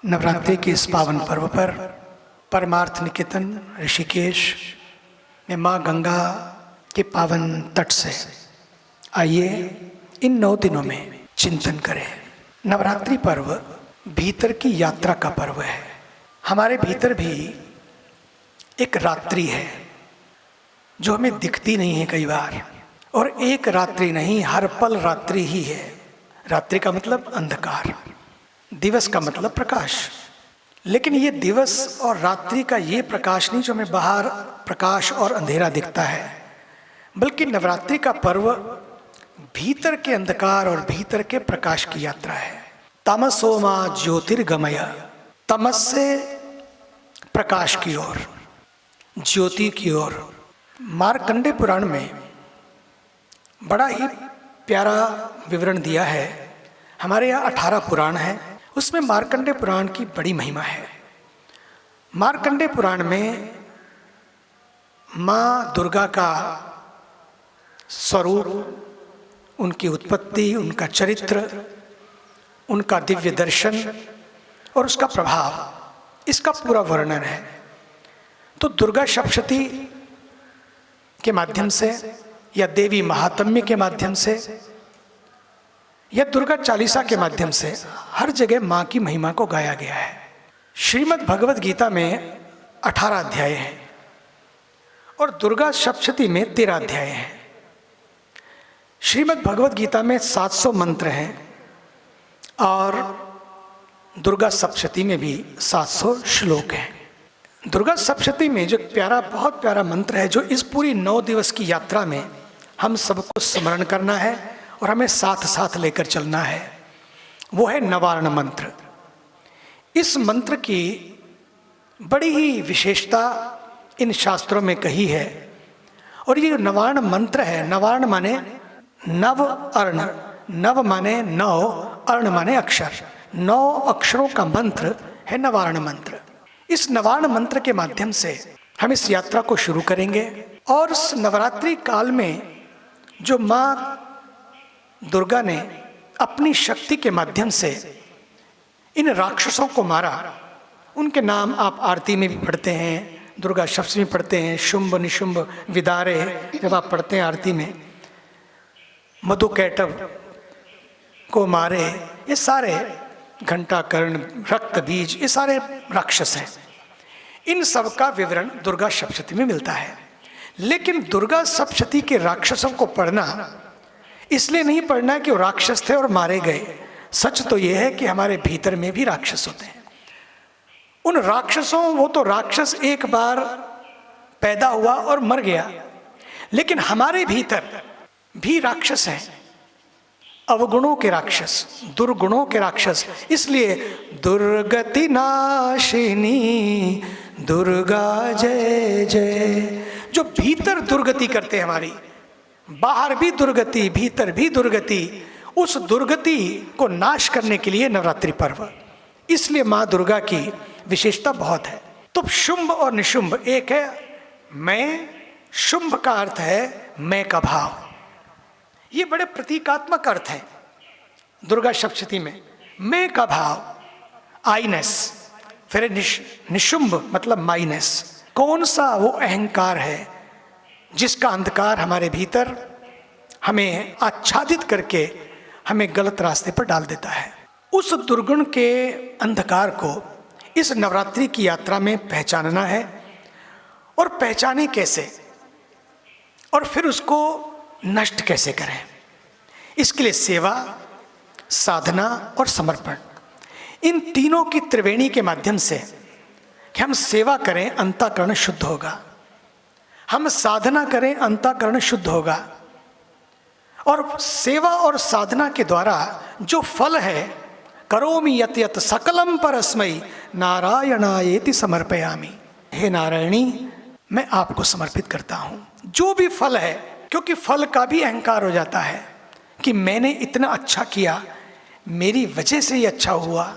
नवरात्रि के इस पावन पर्व पर परमार्थ निकेतन ऋषिकेश में माँ गंगा के पावन तट से आइए इन 9 दिनों में चिंतन करें। नवरात्रि पर्व भीतर की यात्रा का पर्व है। हमारे भीतर भी एक रात्रि है जो हमें दिखती नहीं है कई बार, और एक रात्रि नहीं, हर पल रात्रि ही है। रात्रि का मतलब अंधकार, दिवस का मतलब प्रकाश। लेकिन ये दिवस और रात्रि का ये प्रकाश नहीं जो हमें बाहर प्रकाश और अंधेरा दिखता है, बल्कि नवरात्रि का पर्व भीतर के अंधकार और भीतर के प्रकाश की यात्रा है। तमसो मां ज्योतिर्गमय, तमस से प्रकाश की ओर, ज्योति की ओर। मार्कंडेय पुराण में बड़ा ही प्यारा विवरण दिया है। हमारे यहाँ 18 पुराण हैं, उसमें मार्कंडेय पुराण की बड़ी महिमा है। मार्कंडेय पुराण में माँ दुर्गा का स्वरूप, उनकी उत्पत्ति, उनका चरित्र, उनका दिव्य दर्शन और उसका प्रभाव, इसका पूरा वर्णन है। तो दुर्गा सप्तशती के माध्यम से या देवी महात्म्य के माध्यम से या दुर्गा चालीसा के माध्यम से हर जगह माँ की महिमा को गाया गया है। श्रीमद् भगवद गीता में 18 अध्याय हैं और दुर्गा सप्तशती में 13 अध्याय हैं। श्रीमद् भगवद गीता में 700 मंत्र हैं और दुर्गा सप्तशती में भी 700 श्लोक हैं। दुर्गा सप्तशती में जो प्यारा, बहुत प्यारा मंत्र है जो इस पूरी 9 दिवस की यात्रा में हम सबको स्मरण करना है और हमें साथ साथ लेकर चलना है, वो है नवारण मंत्र। इस मंत्र की बड़ी ही विशेषता इन शास्त्रों में कही है। और ये नवारण मंत्र है, नवारण माने नव अर्ण, नव माने 9, अर्ण माने अक्षर, 9 अक्षरों का मंत्र है नवारण मंत्र। इस नवारण मंत्र के माध्यम से हम इस यात्रा को शुरू करेंगे। और इस नवरात्रि काल में जो माँ दुर्गा ने अपनी शक्ति के माध्यम से इन राक्षसों को मारा, उनके नाम आप आरती में भी पढ़ते हैं, दुर्गा सप्तशती में पढ़ते हैं, शुंभ निशुंभ विदारे जब आप पढ़ते हैं आरती में, मधुकैटभ को मारे, ये सारे घंटाकर्ण, रक्त बीज, ये सारे राक्षस हैं। इन सब का विवरण दुर्गा सप्तशती में मिलता है। लेकिन दुर्गा सप्तशती के राक्षसों को पढ़ना इसलिए नहीं पढ़ना कि वो राक्षस थे और मारे गए। सच तो ये है कि हमारे भीतर में भी राक्षस होते हैं। उन राक्षसों, वो तो राक्षस एक बार पैदा हुआ और मर गया, लेकिन हमारे भीतर भी राक्षस हैं, अवगुणों के राक्षस, दुर्गुणों के राक्षस। इसलिए दुर्गति नाशिनी दुर्गा जय जय। जो भीतर दुर्गति करते हैं हमारी, बाहर भी दुर्गति, भीतर भी दुर्गति, उस दुर्गति को नाश करने के लिए नवरात्रि पर्व। इसलिए माँ दुर्गा की विशेषता बहुत है। तो शुंभ और निशुंभ एक है मैं, शुंभ का अर्थ है मैं का भाव। ये बड़े प्रतीकात्मक अर्थ है दुर्गा सप्तशती में। मैं का भाव, आईनेस, फिर निशुंभ मतलब माइनेस। कौन सा वो अहंकार है जिसका अंधकार हमारे भीतर हमें आच्छादित करके हमें गलत रास्ते पर डाल देता है। उस दुर्गुण के अंधकार को इस नवरात्रि की यात्रा में पहचानना है। और पहचाने कैसे, और फिर उसको नष्ट कैसे करें, इसके लिए सेवा, साधना और समर्पण, इन तीनों की त्रिवेणी के माध्यम से कि हम सेवा करें, अंतःकरण शुद्ध होगा, हम साधना करें, अंतःकरण शुद्ध होगा। और सेवा और साधना के द्वारा जो फल है, करोमि यत् यत् सकलम परस्मै नारायणायेति समर्पयामि। हे नारायणी, मैं आपको समर्पित करता हूँ। जो भी फल है, क्योंकि फल का भी अहंकार हो जाता है कि मैंने इतना अच्छा किया, मेरी वजह से ही अच्छा हुआ।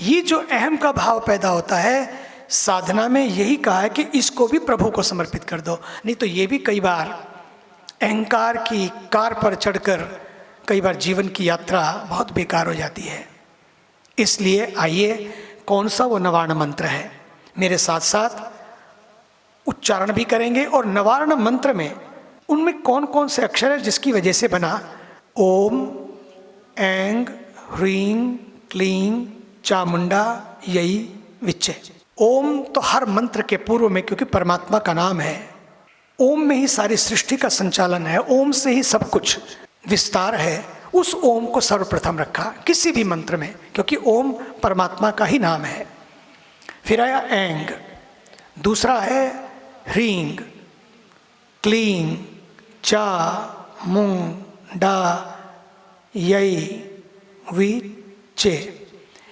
ये जो अहम का भाव पैदा होता है, साधना में यही कहा है कि इसको भी प्रभु को समर्पित कर दो। नहीं तो ये भी कई बार अहंकार की कार पर चढ़कर कई बार जीवन की यात्रा बहुत बेकार हो जाती है। इसलिए आइए कौन सा वो नवार्ण मंत्र है। मेरे साथ साथ उच्चारण भी करेंगे और नवार्ण मंत्र में उनमें कौन कौन से अक्षर है जिसकी वजह से बना ओम ऐंग ह्रीं क्लीं चामुंडा यई विच्चे। ओम तो हर मंत्र के पूर्व में, क्योंकि परमात्मा का नाम है, ओम में ही सारी सृष्टि का संचालन है, ओम से ही सब कुछ विस्तार है। उस ओम को सर्वप्रथम रखा किसी भी मंत्र में, क्योंकि ओम परमात्मा का ही नाम है। फिर आया ऐंग, दूसरा है ह्रीं क्लीं चा मुं डा यई विचे।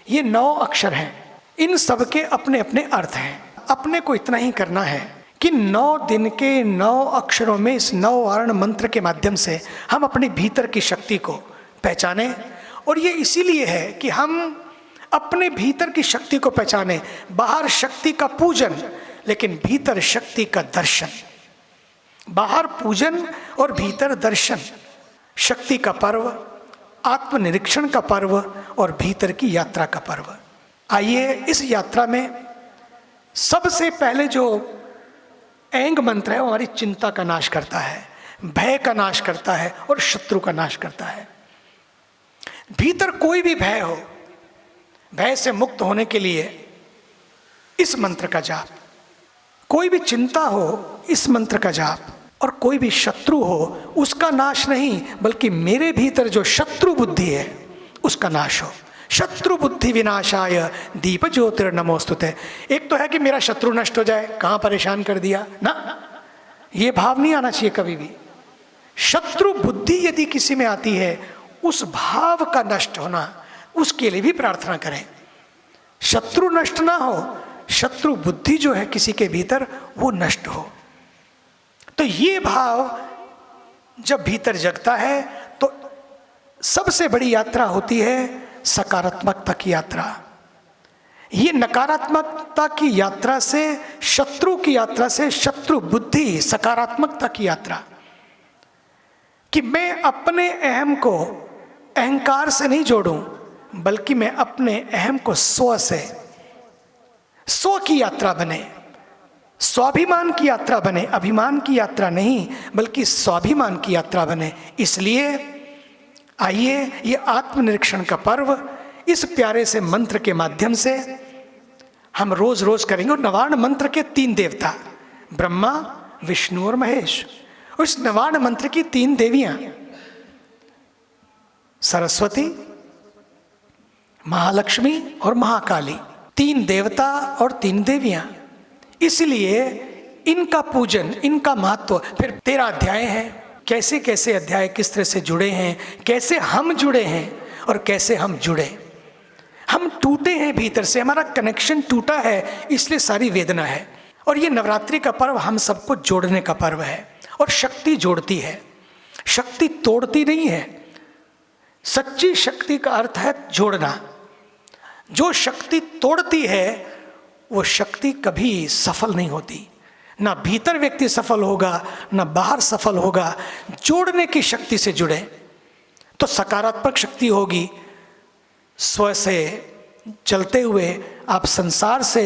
ये 9 अक्षर हैं। इन सब के अपने अपने अर्थ हैं। अपने को इतना ही करना है कि 9 दिन के 9 अक्षरों में इस 9 वर्ण मंत्र के माध्यम से हम अपने भीतर की शक्ति को पहचाने। और ये इसीलिए है कि हम अपने भीतर की शक्ति को पहचाने। बाहर शक्ति का पूजन, लेकिन भीतर शक्ति का दर्शन। बाहर पूजन और भीतर दर्शन। शक्ति का पर्व, आत्मनिरीक्षण का पर्व और भीतर की यात्रा का पर्व। आइए इस यात्रा में सबसे पहले जो ऐंग मंत्र है वो हमारी चिंता का नाश करता है, भय का नाश करता है और शत्रु का नाश करता है। भीतर कोई भी भय हो, भय से मुक्त होने के लिए इस मंत्र का जाप, कोई भी चिंता हो इस मंत्र का जाप, और कोई भी शत्रु हो उसका नाश नहीं, बल्कि मेरे भीतर जो शत्रु बुद्धि है उसका नाश हो। शत्रु बुद्धि विनाशाय दीप ज्योतिर्नमोस्तुते। एक तो है कि मेरा शत्रु नष्ट हो जाए, कहाँ परेशान कर दिया ना, ये भाव नहीं आना चाहिए कभी भी। शत्रु बुद्धि यदि किसी में आती है, उस भाव का नष्ट होना, उसके लिए भी प्रार्थना करें। शत्रु नष्ट ना हो, शत्रु बुद्धि जो है किसी के भीतर वो नष्ट हो। तो ये भाव जब भीतर जगता है तो सबसे बड़ी यात्रा होती है सकारात्मकता की यात्रा। ये नकारात्मकता की यात्रा से, शत्रु की यात्रा से, शत्रु बुद्धि सकारात्मकता की यात्रा, कि मैं अपने अहम को अहंकार से नहीं जोड़ूं, बल्कि मैं अपने अहम को स्व से, स्व की यात्रा बने, स्वाभिमान की यात्रा बने। अभिमान की यात्रा नहीं, बल्कि स्वाभिमान की यात्रा बने। इसलिए आइए ये आत्मनिरीक्षण का पर्व इस प्यारे से मंत्र के माध्यम से हम रोज रोज करेंगे। और नवार्ण मंत्र के 3 देवता, ब्रह्मा विष्णु और महेश, और इस नवार्ण मंत्र की 3 देवियां, सरस्वती, महालक्ष्मी और महाकाली, 3 देवता और 3 देवियां। इसलिए इनका पूजन, इनका महत्व। फिर 13 अध्याय हैं, कैसे कैसे अध्याय किस तरह से जुड़े हैं, कैसे हम जुड़े हैं और कैसे हम जुड़े। हम टूटे हैं भीतर से, हमारा कनेक्शन टूटा है, इसलिए सारी वेदना है। और ये नवरात्रि का पर्व हम सबको जोड़ने का पर्व है। और शक्ति जोड़ती है, शक्ति तोड़ती नहीं है। सच्ची शक्ति का अर्थ है जोड़ना। जो शक्ति तोड़ती है वो शक्ति कभी सफल नहीं होती। ना भीतर व्यक्ति सफल होगा, ना बाहर सफल होगा। जोड़ने की शक्ति से जुड़े तो सकारात्मक शक्ति होगी। स्व से चलते हुए आप संसार से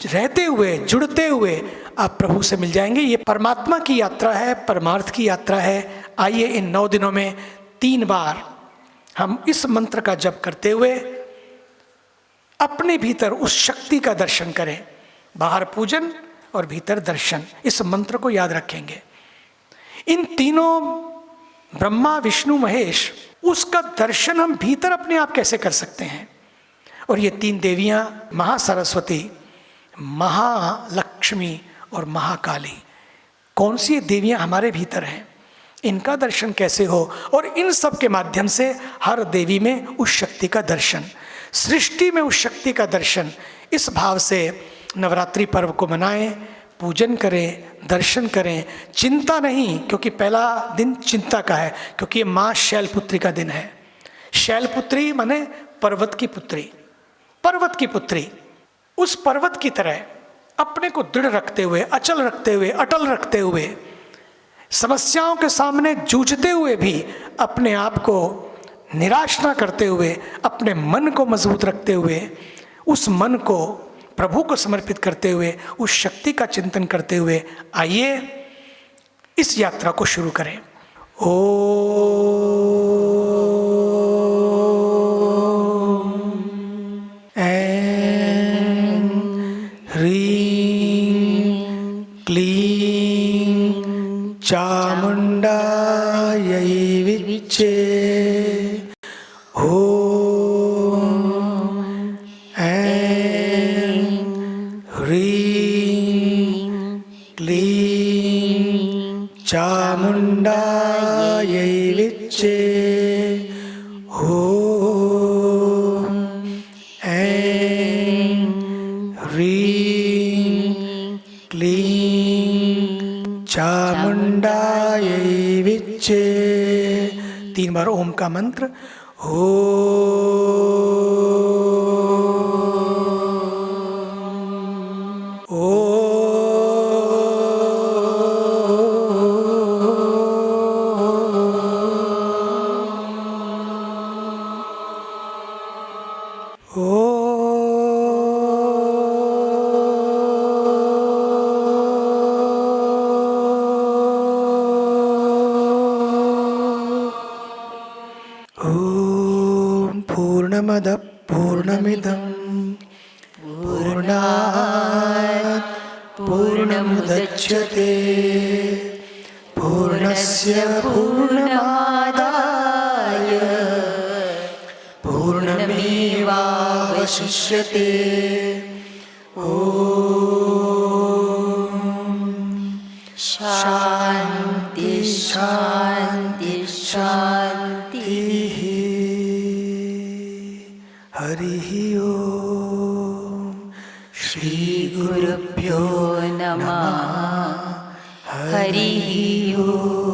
रहते हुए, जुड़ते हुए आप प्रभु से मिल जाएंगे। ये परमात्मा की यात्रा है, परमार्थ की यात्रा है। आइए इन 9 दिनों में 3 बार हम इस मंत्र का जप करते हुए अपने भीतर उस शक्ति का दर्शन करें। बाहर पूजन और भीतर दर्शन, इस मंत्र को याद रखेंगे। इन तीनों ब्रह्मा विष्णु महेश, उसका दर्शन हम भीतर अपने आप कैसे कर सकते हैं। और ये 3 देवियां, महासरस्वती, महालक्ष्मी और महाकाली, कौन सी देवियां हमारे भीतर हैं, इनका दर्शन कैसे हो। और इन सब के माध्यम से हर देवी में उस शक्ति का दर्शन, सृष्टि में उस शक्ति का दर्शन, इस भाव से नवरात्रि पर्व को मनाएं, पूजन करें, दर्शन करें। चिंता नहीं, क्योंकि पहला दिन चिंता का है, क्योंकि ये माँ शैलपुत्री का दिन है। शैलपुत्री माने पर्वत की पुत्री, पर्वत की पुत्री। उस पर्वत की तरह अपने को दृढ़ रखते हुए, अचल रखते हुए, अटल रखते हुए, समस्याओं के सामने जूझते हुए भी अपने आप को निराश ना करते हुए, अपने मन को मजबूत रखते हुए उस मन को प्रभु को समर्पित करते हुए, उस शक्ति का चिंतन करते हुए आइए इस यात्रा को शुरू करें। ऐं ह्रीं क्लीं चामुण्डायै विच्चे। चामुण्डायै विच्चे। ॐ ऐं ह्रीं क्लीं चामुण्डायै विच्चे। 3 बार ओम का मंत्र। पूर्णमदः पूर्णमिदं पूर्णात् पूर्णमुदच्यते पूर्णस्य पूर्णमादाय पूर्णमेवावशिष्यते। ॐ शान्ति शान्ति शान्तिः। हरिः ओम। श्री गुरुभ्यो नमः। हरिः ओम।